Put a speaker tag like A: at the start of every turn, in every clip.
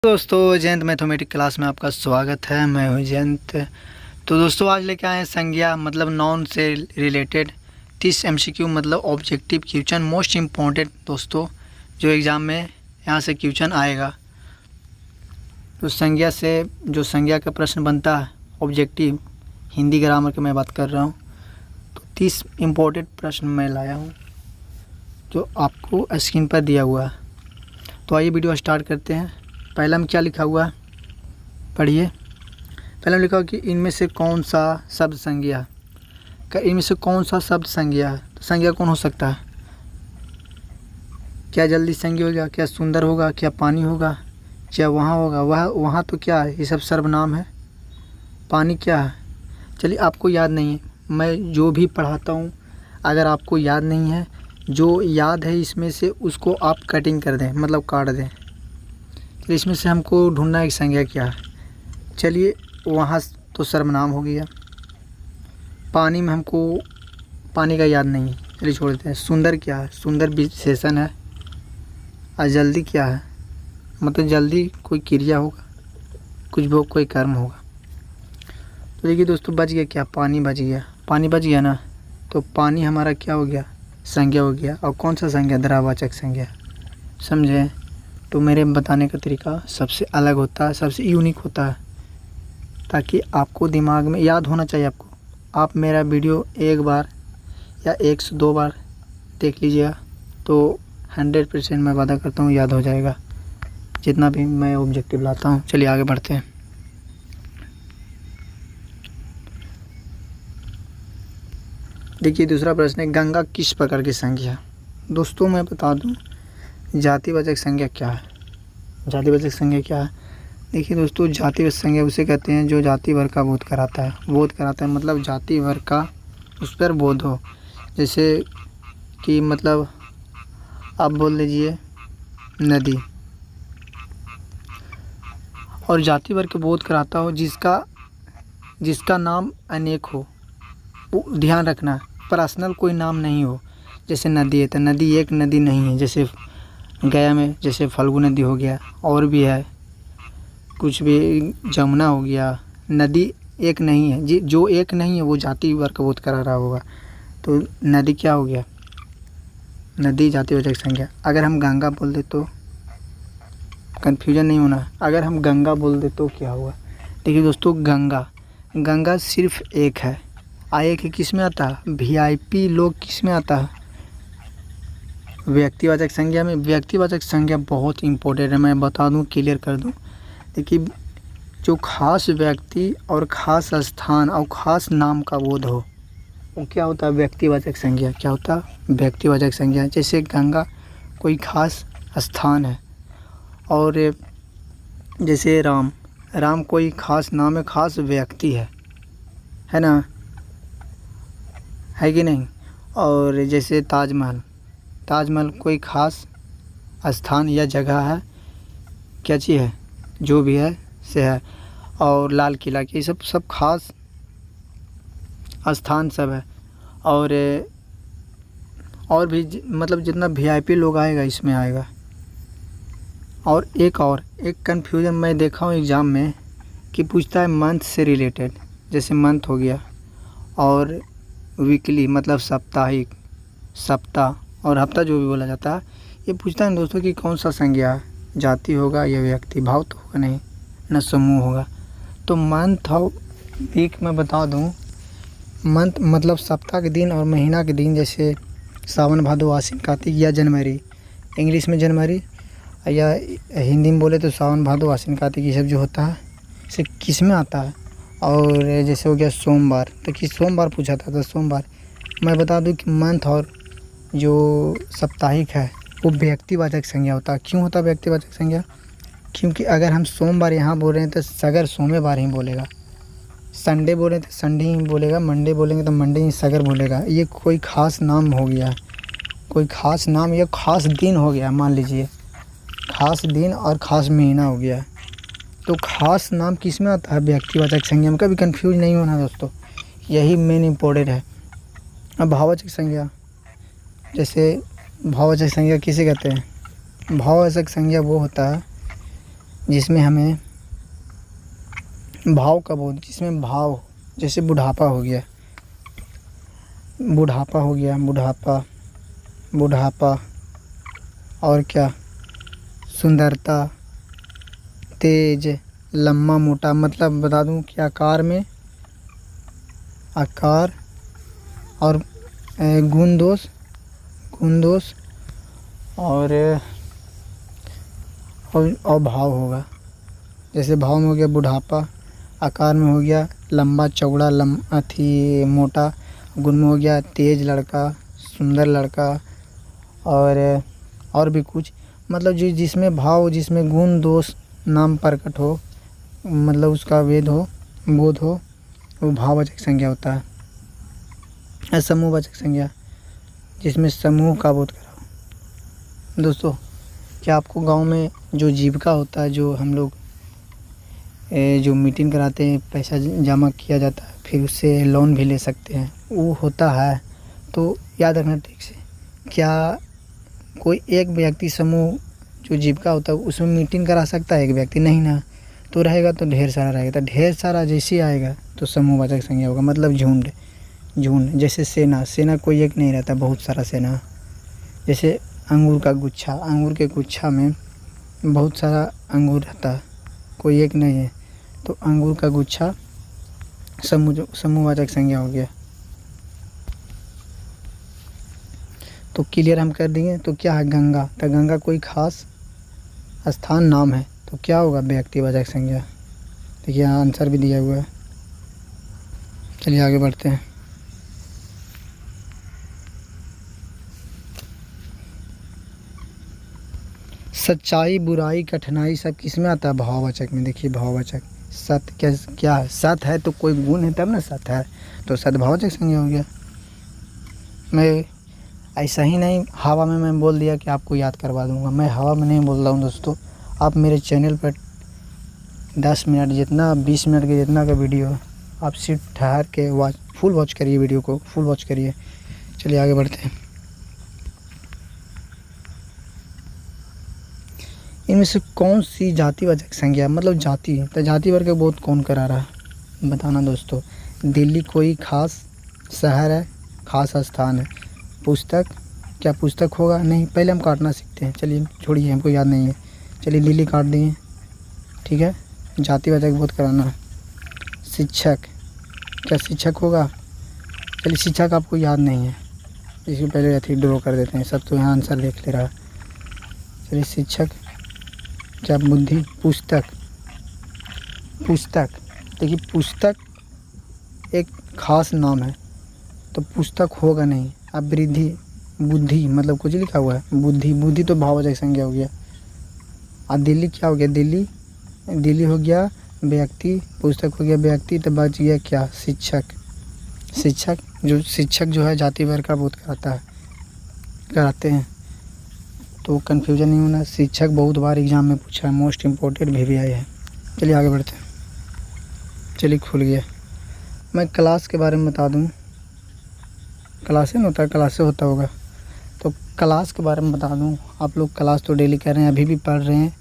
A: दोस्तों Jayant mathematics class में आपका स्वागत है। मैं हूं जयंत। तो दोस्तों आज लेके आए हैं संज्ञा मतलब नाउन से रिलेटेड 30 MCQ मतलब ऑब्जेक्टिव क्वेश्चन मोस्ट इम्पॉर्टेंट दोस्तों जो एग्ज़ाम में यहाँ से क्वेश्चन आएगा। तो संज्ञा से जो संज्ञा का प्रश्न बनता है ऑब्जेक्टिव हिंदी ग्रामर की मैं बात कर रहा हूँ। तो 30 इम्पोर्टेंट प्रश्न मैं लाया हूँ जो आपको स्क्रीन पर दिया हुआ है। तो आइए वीडियो स्टार्ट करते हैं। पहला में क्या लिखा हुआ है पढ़िए। पहला में लिखा हुआ कि इनमें से कौन सा शब्द संज्ञा इनमें से कौन सा शब्द संज्ञा है। तो संज्ञा कौन हो सकता है? क्या जल्दी संज्ञा होगा, क्या सुंदर होगा, क्या पानी होगा, क्या वहाँ होगा। वहाँ तो क्या है, ये सब सर्वनाम है। पानी क्या है? चलिए आपको याद नहीं है, मैं जो भी पढ़ाता हूँ अगर आपको याद नहीं है, जो याद है इसमें से उसको आप कटिंग कर दें मतलब काट दें। तो इसमें से हमको ढूंढना एक संज्ञा क्या है। चलिए वहाँ तो सर्वनाम हो गया। पानी में हमको पानी का याद नहीं है, चलिए छोड़ देते हैं। सुंदर क्या है? सुंदर विशेषण है। और जल्दी क्या है? मतलब जल्दी कोई क्रिया होगा, कुछ भी कोई कर्म होगा। तो देखिए दोस्तों बच गया क्या? पानी बच गया। पानी बच गया ना, तो पानी हमारा क्या हो गया? संज्ञा हो गया। और कौन सा संज्ञा? द्रवावाचक संज्ञा। समझे? तो मेरे बताने का तरीका सबसे अलग होता है, सबसे यूनिक होता है, ताकि आपको दिमाग में याद होना चाहिए। आप मेरा वीडियो एक बार या 1 से 2 बार देख लीजिएगा तो 100% मैं वादा करता हूँ याद हो जाएगा जितना भी मैं ऑब्जेक्टिव लाता हूँ। चलिए आगे बढ़ते हैं। देखिए दूसरा प्रश्न है, गंगा किस प्रकार की संज्ञा? दोस्तों मैं बता दूँ जातिवाचक संज्ञा क्या है। जातिवाचक संज्ञा क्या है? देखिए दोस्तों जातिवाचक संज्ञा उसे कहते हैं जो जाति वर्ग का बोध कराता है। बोध कराता है मतलब जाति वर्ग का उस पर बोध हो। जैसे कि मतलब आप बोल लीजिए नदी, और जाति वर्ग का बोध कराता हो जिसका नाम अनेक हो। ध्यान रखना पर्सनल कोई नाम नहीं हो। जैसे नदी है तो नदी एक नदी नहीं है। जैसे गया में जैसे फल्गु नदी हो गया, और भी है कुछ भी, जमुना हो गया। नदी एक नहीं है, जो एक नहीं है वो जाति वर्ग का बोध करा रहा होगा। तो नदी क्या हो गया? नदी जातिवाचक संज्ञा। अगर हम गंगा बोल दे तो कन्फ्यूजन नहीं होना। अगर हम गंगा बोल दे तो क्या हुआ? देखिए दोस्तों गंगा सिर्फ एक है। एक किस में आता है? VIP लोग किस में आता है? व्यक्तिवाचक संज्ञा में। व्यक्तिवाचक संज्ञा बहुत इंपॉर्टेंट है, मैं बता दूं, क्लियर कर दूं। देखिए जो खास व्यक्ति और खास स्थान और खास नाम का बोध हो वो क्या होता है? व्यक्तिवाचक संज्ञा। क्या होता है? व्यक्तिवाचक संज्ञा। जैसे गंगा कोई खास स्थान है, और जैसे राम कोई खास नाम है, खास व्यक्ति है ना, है कि नहीं। और जैसे ताजमहल कोई खास स्थान या जगह है, क्या चीज़ है, जो भी है से है। और लाल किला की सब खास स्थान सब है। और भी मतलब जितना VIP लोग आएगा इसमें आएगा। और एक कन्फ्यूजन मैं देखा हूँ एग्ज़ाम में कि पूछता है मंथ से रिलेटेड। जैसे मंथ हो गया, और वीकली मतलब साप्ताहिक, सप्ताह और हफ्ता जो भी बोला जाता है, ये पूछता है दोस्तों कि कौन सा संज्ञा है, जाति होगा या व्यक्ति। भाव तो होगा नहीं, न समूह होगा। तो मंथ और वीक में बता दूं, मंथ मतलब सप्ताह के दिन और महीना के दिन। जैसे सावन भादो आश्विन कार्तिक या जनवरी, इंग्लिश में जनवरी, या हिंदी में बोले तो सावन भादो आश्विन कार्तिक, ये सब जो होता है इसे किस में आता है। और जैसे हो गया सोमवार, तो किस सोमवार पूछा था, तो सोमवार। मैं बता दूं कि मंथ और जो साप्ताहिक है वो व्यक्तिवाचक संज्ञा होता है। क्यों होता है व्यक्तिवाचक संज्ञा? क्योंकि अगर हम सोमवार यहाँ बोल रहे हैं तो सगर सोमवार ही बोलेगा, संडे बोल रहे हैं तो संडे ही बोलेगा, मंडे बोलेंगे तो मंडे ही सगर बोलेगा। ये कोई ख़ास नाम हो गया, कोई ख़ास नाम या ख़ास दिन हो गया। मान लीजिए ख़ास दिन और ख़ास महीना हो गया, तो ख़ास नाम किस में आता है? व्यक्तिवाचक संज्ञा में। कभी कंफ्यूज नहीं होना दोस्तों, यही मेन इम्पोर्टेंट है। अब भाववाचक संज्ञा, जैसे भाववाचक संज्ञा किसे कहते हैं? भाववाचक संज्ञा वो होता है जिसमें हमें भाव का बोध, जिसमें भाव, जैसे बुढ़ापा हो गया, बुढ़ापा हो गया, बुढ़ापा, बुढ़ापा, और क्या, सुंदरता, तेज, लम्बा मोटा, मतलब बता दूं कि आकार में, आकार और गुण दोष, गुण दोष और भाव होगा। जैसे भाव में हो गया बुढ़ापा, आकार में हो गया लंबा चौड़ा, मोटा, गुण में हो गया तेज लड़का, सुंदर लड़का, और भी कुछ, मतलब जिसमें भाव, जिसमें गुण दोष नाम प्रकट हो, मतलब उसका वेद हो, बोध हो, वो भाववाचक संज्ञा होता है। समूहवाचक संज्ञा, जिसमें समूह का बोध कराओ। दोस्तों, क्या आपको गांव में जो जीविका होता है, जो हम लोग जो मीटिंग कराते हैं, पैसा जमा किया जाता है, फिर उससे लोन भी ले सकते हैं, वो होता है। तो याद रखना ठीक से, क्या कोई एक व्यक्ति समूह जो जीविका होता है उसमें मीटिंग करा सकता है एक व्यक्ति? नहीं ना। तो रहेगा तो ढेर सारा रहेगा, तो ढेर सारा जैसे आएगा तो समूहवाचक संज्ञा होगा, मतलब झुंड, झुंड। जैसे सेना, सेना कोई एक नहीं रहता, बहुत सारा सेना। जैसे अंगूर का गुच्छा, अंगूर के गुच्छा में बहुत सारा अंगूर रहता है, कोई एक नहीं है, तो अंगूर का गुच्छा समूहवाचक संज्ञा हो गया। तो क्लियर हम कर दिए। तो क्या है गंगा, तो गंगा कोई खास स्थान नाम है, तो क्या होगा व्यक्तिवाचक संज्ञा। देखिए यहाँ आंसर भी दिया हुआ है। चलिए आगे बढ़ते हैं। सच्चाई, बुराई, कठिनाई सब किस में आता है? भाववाचक में। देखिए भाववाचक, सत्य क्या है? सत्य है तो कोई गुण है तब ना सत्य है, तो सद्भाववाचक संज्ञा हो गया। मैं ऐसा ही नहीं हवा में मैं बोल दिया कि आपको याद करवा दूंगा, मैं हवा में नहीं बोल रहा हूँ दोस्तों। आप मेरे चैनल पर 10 मिनट जितना, 20 मिनट के जितना का वीडियो, आप सिर्फ ठहर के फुल वॉच करिए, वीडियो को फुल वॉच करिए। चलिए आगे बढ़ते हैं। इनमें से कौन सी जातिवाचक संज्ञा, मतलब जाति, तो जाति वर्ग का बोध कौन करा रहा है बताना दोस्तों। दिल्ली कोई खास शहर है, खास स्थान है। पुस्तक, क्या पुस्तक होगा? नहीं, पहले हम काटना सीखते हैं। चलिए छोड़िए, हमको याद नहीं है। चलिए दिल्ली काट दिए, ठीक है। जातिवाचक बोध कराना है। शिक्षक, क्या शिक्षक होगा? चलिए शिक्षक आपको याद नहीं है, इसको पहले ऐसे ड्रॉ कर देते हैं, सब तो यहाँ आंसर लिख ले रहा है। चलिए शिक्षक, क्या बुद्धि, पुस्तक, पुस्तक, देखिए पुस्तक एक खास नाम है, तो पुस्तक होगा नहीं। अब वृद्धि, बुद्धि, मतलब कुछ लिखा हुआ है, बुद्धि, बुद्धि तो भाववाचक संज्ञा हो गया। अब दिल्ली क्या हो गया? दिल्ली, दिल्ली हो गया व्यक्ति, पुस्तक हो गया व्यक्ति, तो बच गया क्या? शिक्षक। शिक्षक, जो शिक्षक जो है जाति वर्ग का बोध कराता है, कराते हैं, तो कन्फ्यूजन नहीं होना। शिक्षक बहुत बार एग्जाम में पूछा है, मोस्ट इम्पोर्टेंट भी आए हैं। चलिए आगे बढ़ते हैं। चलिए खुल गया। मैं क्लास के बारे में बता दूं, क्लासे में होता है, क्लास से होता होगा, तो क्लास के बारे में बता दूं। आप लोग क्लास तो डेली कर रहे हैं, अभी भी पढ़ रहे हैं,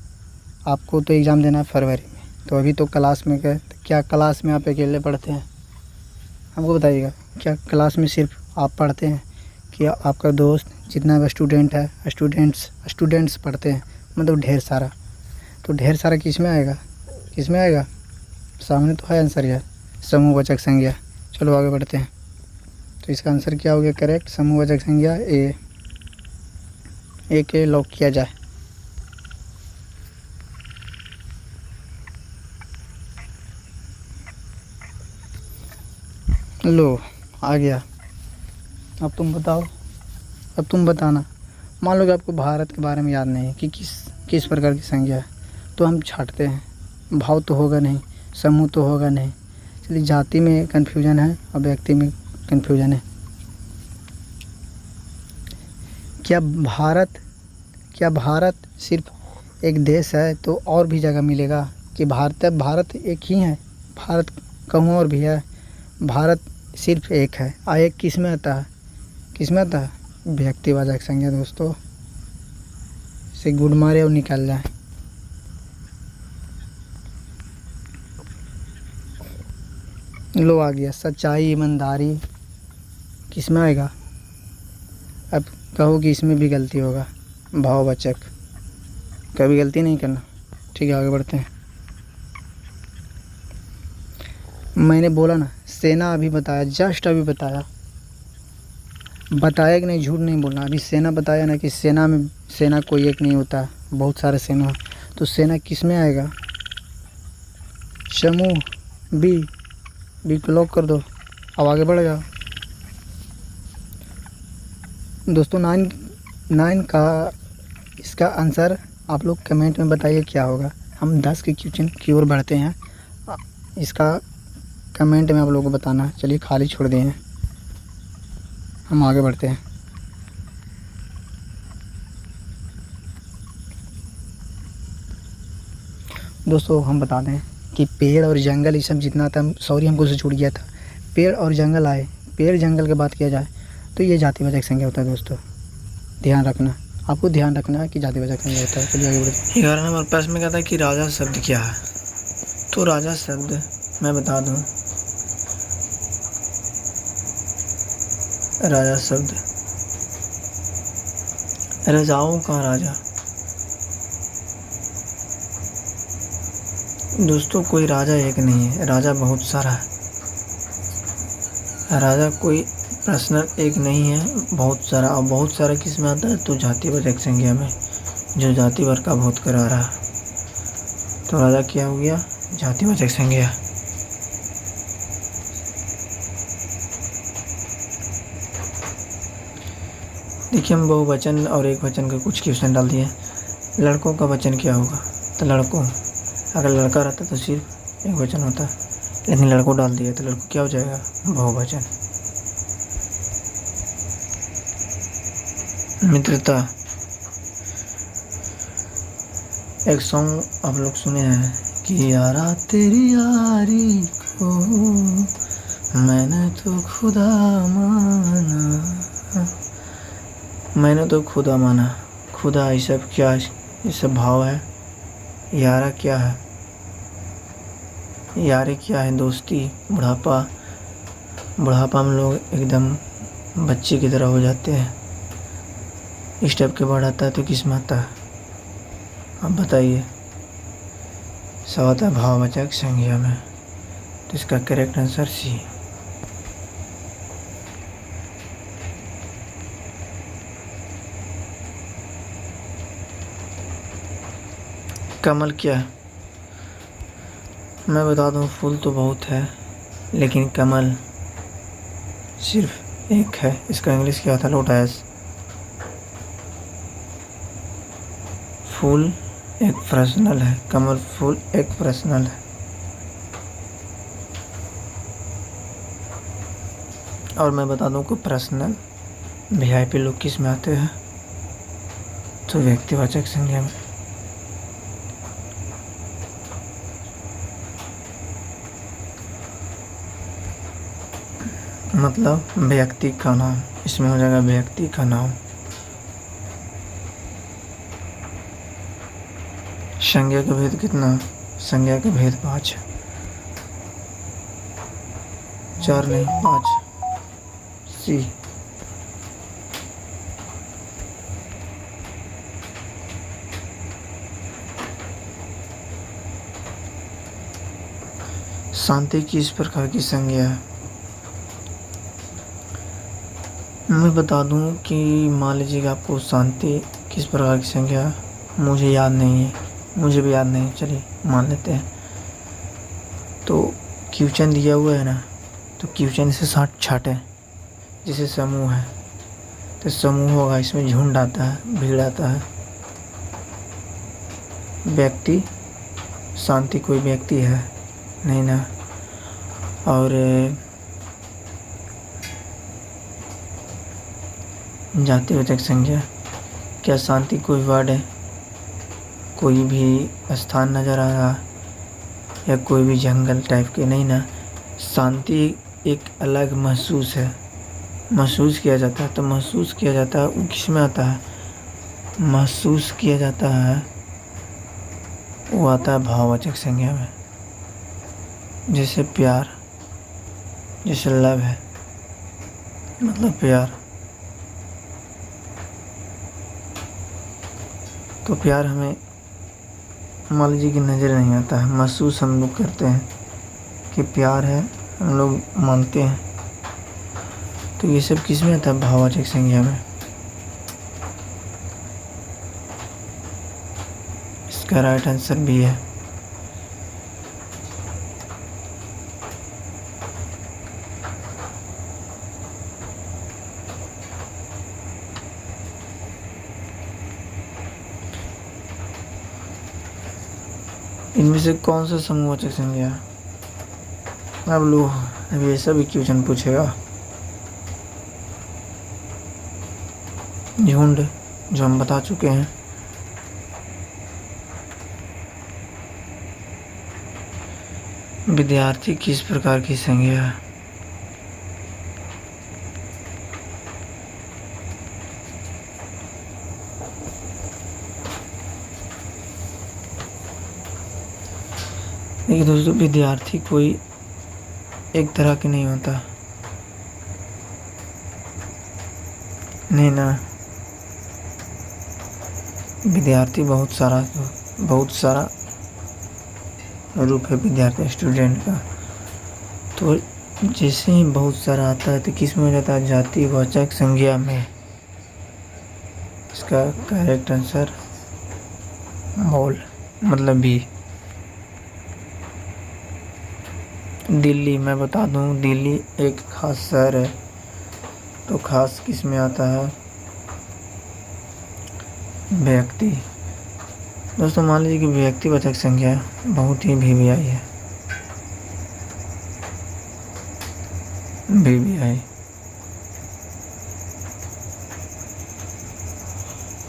A: आपको तो एग्ज़ाम देना है फरवरी में, तो अभी तो क्लास में गए, तो क्या क्लास में आप अकेले पढ़ते हैं? हमको बताइएगा, क्या क्लास में सिर्फ आप पढ़ते हैं कि आपका दोस्त जितना भी स्टूडेंट है, स्टूडेंट्स पढ़ते हैं, मतलब ढेर सारा। तो ढेर सारा किस में आएगा? किस में आएगा? सामने तो है आंसर यार, समूहवाचक संज्ञा। चलो आगे बढ़ते हैं। तो इसका आंसर क्या हो गया करेक्ट? समूहवाचक संज्ञा ए के लॉक किया जाए। लो आ गया। अब तुम बताओ, अब तुम बताना। मान लो कि आपको भारत के बारे में याद नहीं है कि किस प्रकार की संज्ञा है, तो हम छांटते हैं। भाव तो होगा नहीं, समूह तो होगा नहीं। चलिए जाति में कन्फ्यूजन है और व्यक्ति में कन्फ्यूजन है। क्या भारत सिर्फ एक देश है तो और भी जगह मिलेगा कि भारत एक ही है? भारत कहूँ और भी है, भारत सिर्फ एक है। एक किस में आता है? किस में आता है? व्यक्तिवाचक संज्ञा दोस्तों। से गुड मारे और निकल जाए। लो आ गया सच्चाई ईमानदारी, किस में आएगा? अब कहो कि इसमें भी गलती होगा, भाववाचक, कभी गलती नहीं करना। ठीक है, आगे बढ़ते हैं। मैंने बोला ना, सेना अभी बताया, जस्ट अभी बताया कि नहीं, झूठ नहीं बोलना। अभी सेना बताया ना कि सेना में सेना कोई एक नहीं होता, बहुत सारे सेना। तो सेना किस में आएगा? समूह, बी को लॉक कर दो। अब आगे बढ़ जाओ दोस्तों। 9 का इसका आंसर आप लोग कमेंट में बताइए क्या होगा। हम 10 के क्वेश्चन की ओर बढ़ते हैं, इसका कमेंट में आप लोगों को बताना है। चलिए खाली छोड़ दिए हैं, हम आगे बढ़ते हैं। दोस्तों हम बता दें कि पेड़ और जंगल ये सब जितना था, सॉरी हमको से छूट गया था, पेड़ और जंगल आए, पेड़ जंगल की बात किया जाए तो ये जातिवाचक संज्ञा होता है दोस्तों, ध्यान रखना। आपको ध्यान रखना है कि जातिवाचक संज्ञा होता है। चलिए आगे बढ़ते हैं। 11 नंबर प्रश्न में कहता है कि राजा शब्द क्या है? तो राजा शब्द मैं बता दूं, राजा शब्द राजाओं का राजा। दोस्तों कोई राजा एक नहीं है, राजा बहुत सारा है। राजा कोई पर्सनल एक नहीं है, बहुत सारा। और बहुत सारा किस में आता है? तो जातिवाचक संज्ञा में, जो जाति वर्ग का बोध करा रहा। तो राजा क्या हो गया? जातिवाचक संज्ञा। देखिए हम बहुवचन और एक वचन का कुछ क्वेश्चन डाल दिए। लड़कों का वचन क्या होगा? तो लड़कों, अगर लड़का रहता तो सिर्फ एक वचन होता, लेकिन लड़कों डाल दिया तो लड़कों क्या हो जाएगा? बहुवचन। मित्रता, एक सॉन्ग आप लोग सुने हैं कि यारा तेरी यारी को मैंने तो खुदा माना, मैंने तो खुदा माना। खुदा ये सब क्या, ये सब भाव है। यारा क्या है? यारी क्या है? दोस्ती। बुढ़ापा में लोग एकदम बच्चे की तरह हो जाते हैं। इस टाइप के वर्ड आता है तो किस में आता है? अब बताइए। सब आता है भाववाचक संज्ञा में, तो इसका करेक्ट आंसर सी। कमल क्या है? मैं बता दूं, फूल तो बहुत है लेकिन कमल सिर्फ एक है। इसका इंग्लिश क्या था? लोटस। फूल एक पर्सनल है, कमल फूल एक पर्सनल है। और मैं बता दूं को पर्सनल वीआईपी लोग किस में आते हैं? तो व्यक्तिवाचक संज्ञा में। मतलब व्यक्ति का नाम, इसमें हो जाएगा व्यक्ति का नाम। संज्ञा का भेद कितना? संज्ञा का भेद 5, 4 नहीं 5। सी। शांति किस प्रकार की संज्ञा है? मैं बता दूं कि मान लीजिएगा आपको शांति किस प्रकार की संज्ञा है, मुझे याद नहीं है, मुझे भी याद नहीं, चलिए मान लेते हैं। तो क्वेश्चन दिया हुआ है ना, तो क्वेश्चन से 60 छाटे, जैसे समूह है तो समूह होगा, इसमें झुंड आता है, भीड़ आता है। व्यक्ति, शांति कोई व्यक्ति है नहीं ना। और जातिवाचक संज्ञा, क्या शांति कोई वर्ड है? कोई भी स्थान नज़र आ रहा या कोई भी जंगल टाइप के? नहीं ना। शांति एक अलग महसूस है, महसूस किया जाता है। तो महसूस किया जाता है वो किस में आता है? महसूस किया जाता है वो आता है भाववाचक संज्ञा में। जैसे प्यार, जैसे लव है मतलब प्यार। तो प्यार हमें मान लीजिए कि नज़र नहीं आता है, महसूस हम लोग करते हैं कि प्यार है, हम लोग मानते हैं। तो ये सब किस में आता है? भाववाचक संज्ञा में। इसका राइट आंसर भी है। इनमें से कौन सा समूहवाचक संज्ञा है? अब लो, अब ये सब क्वेश्चन पूछेगा। झुंड, जो हम बता चुके हैं। विद्यार्थी किस प्रकार की संज्ञा है? देखिए दोस्तों, विद्यार्थी कोई एक तरह के नहीं होता, नहीं ना। विद्यार्थी बहुत सारा रूप है विद्यार्थी, स्टूडेंट का। तो जैसे ही बहुत सारा आता है तो किस में हो जाता है? जातिवाचक संज्ञा में। इसका करेक्ट आंसर ऑल मतलब भी। दिल्ली, मैं बता दूं, दिल्ली एक खास शहर है। तो खास किस में आता है? व्यक्ति। दोस्तों मान लीजिए कि व्यक्तिवाचक संज्ञा बहुत ही वीवीआई है। वीवीआई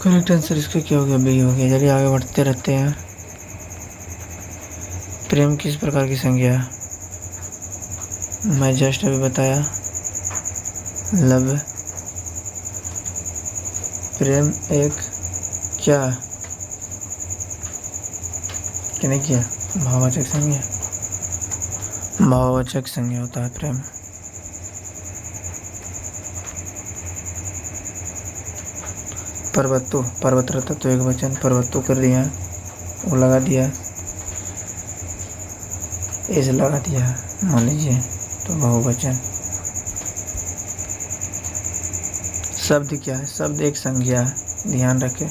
A: करेक्ट आंसर इसका क्या हो गया? बी हो गया। चलिए आगे बढ़ते रहते हैं। प्रेम किस प्रकार की संज्ञा है? मैं जस्ट अभी बताया, लव। प्रेम एक क्या नहीं किया? भाववाचक संज्ञा। भाववाचक संज्ञा होता है प्रेम। पर्वतो, पर्वत रहता तो एक वचन, पर्वतो कर दिया, वो लगा दिया, ऐसे लगा दिया मान लीजिए, तो बहुवचन। शब्द क्या है? शब्द एक संज्ञा है, ध्यान रखें।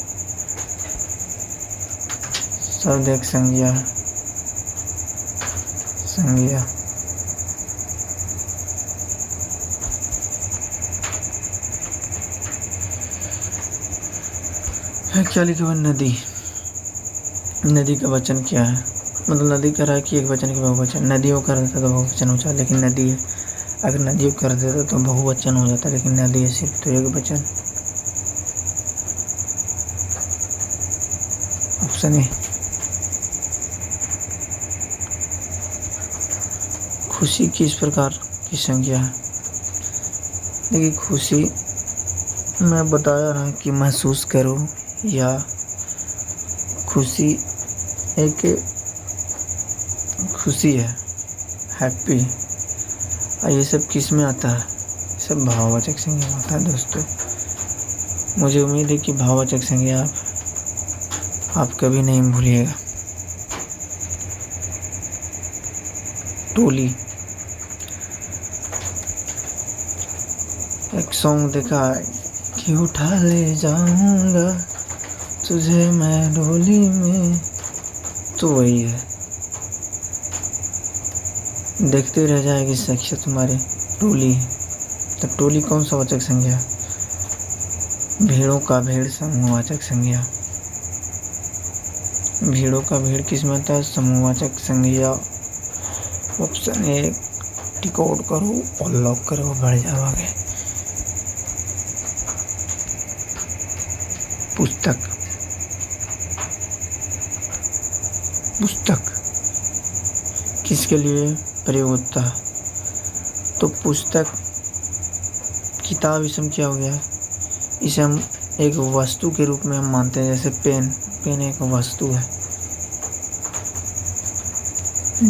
A: शब्द एक संज्ञा है, संज्ञा। क्या लिखा हुआ? नदी। नदी का वचन क्या है? मतलब नदी कर रहा है कि एक वचन के बहुवचन। नदियों कर देता तो बहुवचन हो जाता, लेकिन नदी है। अगर नदियों कर देता तो बहुवचन हो जाता, लेकिन नदी है सिर्फ तो एक वचन। Option A. खुशी किस प्रकार की संज्ञा है? देखिए खुशी मैं बताया रहा कि महसूस करो, या खुशी एक खुशी है, हैप्पी। ये सब किस में आता है? सब भाववाचक संज्ञा में आता है दोस्तों। मुझे उम्मीद है कि भाववाचक संज्ञा आप कभी नहीं भूलिएगा। टोली, एक सॉन्ग देखा है कि उठा ले जाऊंगा तुझे मैं डोली में, तो वही है। देखते रह जाएगी सख्या तुम्हारी टोली। तो टोली कौन सा वाचक संज्ञा? भीड़ों का भीड़ समूहवाचक संज्ञा। भीड़ों का भीड़ किस में आता है? समूहवाचक संज्ञा। ऑप्शन ए टिक आउट करो और लॉक करो, बढ़ जाओगे। पुस्तक, पुस्तक किसके लिए प्रयोग होता है? तो पुस्तक, किताब इसम क्या हो गया? इसे हम एक वस्तु के रूप में हम मानते हैं, जैसे पेन। पेन एक वस्तु है।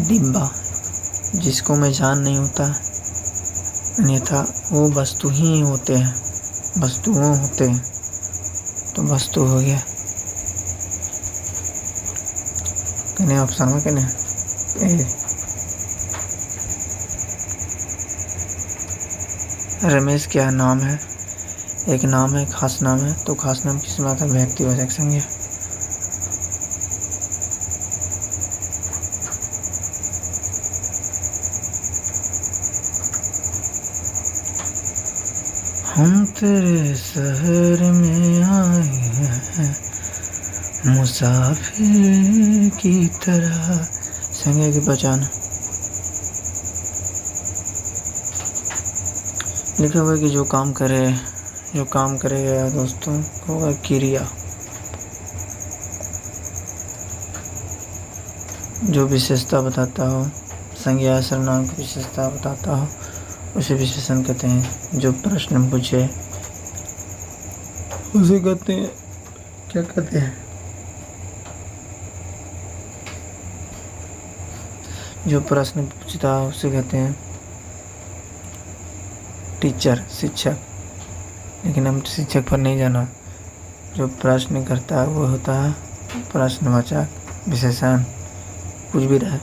A: डिब्बा, जिसको में जान नहीं होता अन्यथा वो वस्तु ही होते हैं, वस्तुओं होते हैं। तो वस्तु हो गया कहने ऑप्शन में कहने रमेश क्या नाम है? एक नाम है, खास नाम है। तो खास नाम किस में आता है? व्यक्तिवाचक संज्ञा। हम तेरे शहर में आए हैं मुसाफिर की तरह। संज्ञा की पहचान लिखा हुआ है कि जो काम करेगा दोस्तों होगा क्रिया। जो विशेषता बताता हो, संज्ञा सर्वनाम की विशेषता बताता हो, उसे विशेषण कहते हैं। जो प्रश्न पूछे उसे कहते हैं, क्या कहते हैं? जो प्रश्न पूछता है उसे कहते हैं टीचर, शिक्षक। लेकिन हम शिक्षक पर नहीं जाना। जो प्रश्न करता है वो होता है प्रश्नवाचक विशेषण, कुछ भी रहे।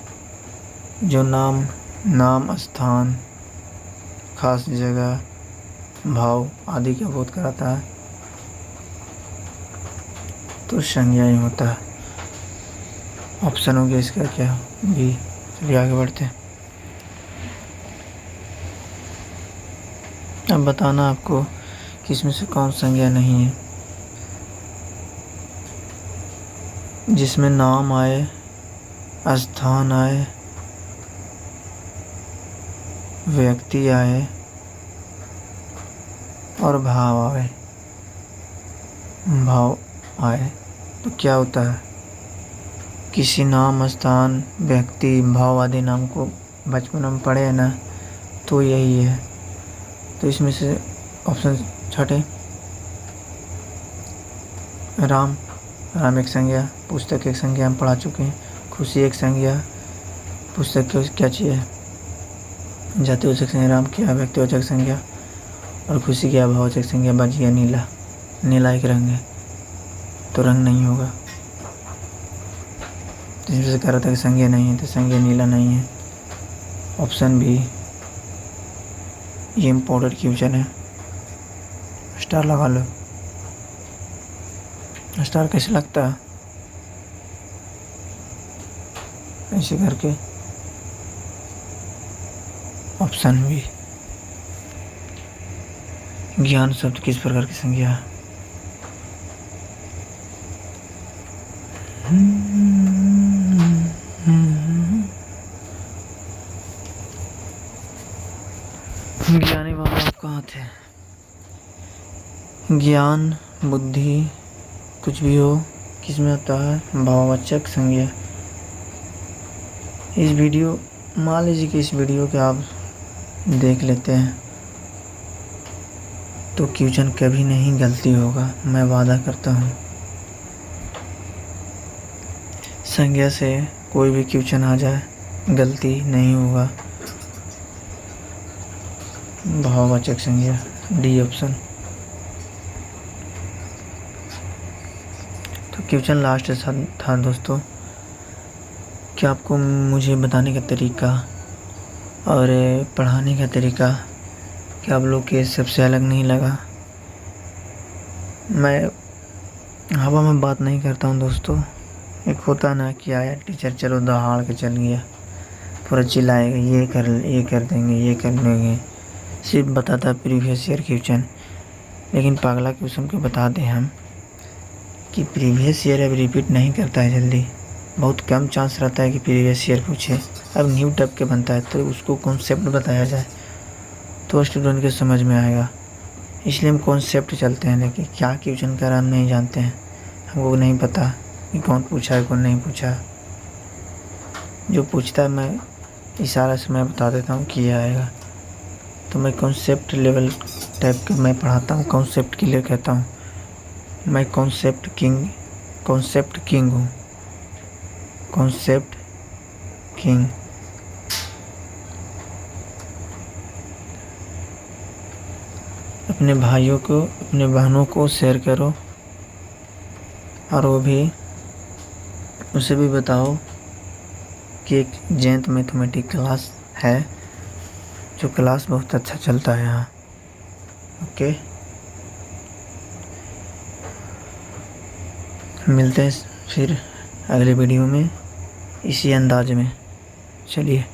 A: जो नाम, स्थान, खास जगह, भाव आदि का बोध कराता है तो संज्ञा ही होता है। ऑप्शन हो गया इसका क्या? बी। चलिए आगे बढ़ते हैं। अब बताना आपको कि इसमें से कौन संज्ञा नहीं है। जिसमें नाम आए, स्थान आए, व्यक्ति आए और भाव आए तो क्या होता है? किसी नाम, स्थान, व्यक्ति, भाव आदि नाम को बचपन में पढ़े है ना, तो यही है। तो इसमें से ऑप्शन छठे राम एक संज्ञा, पुस्तक एक संज्ञा हम पढ़ा चुके हैं। खुशी एक संज्ञा, पुस्तक क्या चीज़ है? जातिवाचक संज्ञा राम क्या, व्यक्तिवाचक संज्ञा, और खुशी क्या भाववाचक संज्ञा। बच गया नीला एक रंग है तो रंग नहीं होगा। तो इसमें से कह रहा था कि संज्ञा नहीं है, तो संज्ञा नीला नहीं है। Option B. ये इम्पोर्टेंट क्वेश्चन है, स्टार लगा लो। स्टार कैसे लगता है? ऐसे करके। Option B. ज्ञान शब्द किस प्रकार की संज्ञा है? ज्ञानी बाबा आप कहाँ थे? ज्ञान, बुद्धि, कुछ भी हो, किस में आता है? भाववाचक संज्ञा। मान लीजिए कि इस वीडियो के आप देख लेते हैं तो क्वेश्चन कभी नहीं गलती होगा, मैं वादा करता हूँ। संज्ञा से कोई भी क्वेश्चन आ जाए गलती नहीं होगा। भाववाचक संज्ञा, डी ऑप्शन। तो क्वेश्चन लास्ट था दोस्तों कि आपको मुझे बताने का तरीका और पढ़ाने का तरीका क्या आप लोग के सबसे अलग नहीं लगा? मैं हवा में बात नहीं करता हूँ दोस्तों। एक होता ना कि आया टीचर चलो दहाड़ के चल गया, पूरा चिल्लाएगा ये कर देंगे, सिर्फ बताता प्रीवियस ईयर क्वेश्चन। लेकिन पागला क्वेश्चन को बता दें हम कि प्रीवियस ईयर अब रिपीट नहीं करता है जल्दी। बहुत कम चांस रहता है कि प्रीवियस ईयर पूछे। अब न्यू टाइप के बनता है तो उसको कॉन्सेप्ट बताया जाए तो स्टूडेंट के समझ में आएगा। इसलिए हम कॉन्सेप्ट चलते हैं, लेकिन क्या क्वेश्चन कर हम नहीं जानते हैं। हमको नहीं पता कि कौन पूछा है कौन नहीं पूछा। जो पूछता है मैं इशारा से मैं बता देता हूँ कि ये आएगा। तो मैं कॉन्सेप्ट लेवल टाइप के मैं पढ़ाता हूँ, कॉन्सेप्ट क्लियर कहता हूँ। मैं कॉन्सेप्ट किंग हूँ, कॉन्सेप्ट किंग। अपने भाइयों को, अपने बहनों को शेयर करो, और वो भी, उसे भी बताओ कि एक जयंत मैथमेटिक्स क्लास है, जो क्लास बहुत अच्छा चलता है यहाँ। ओके, मिलते हैं फिर अगले वीडियो में इसी अंदाज में। चलिए।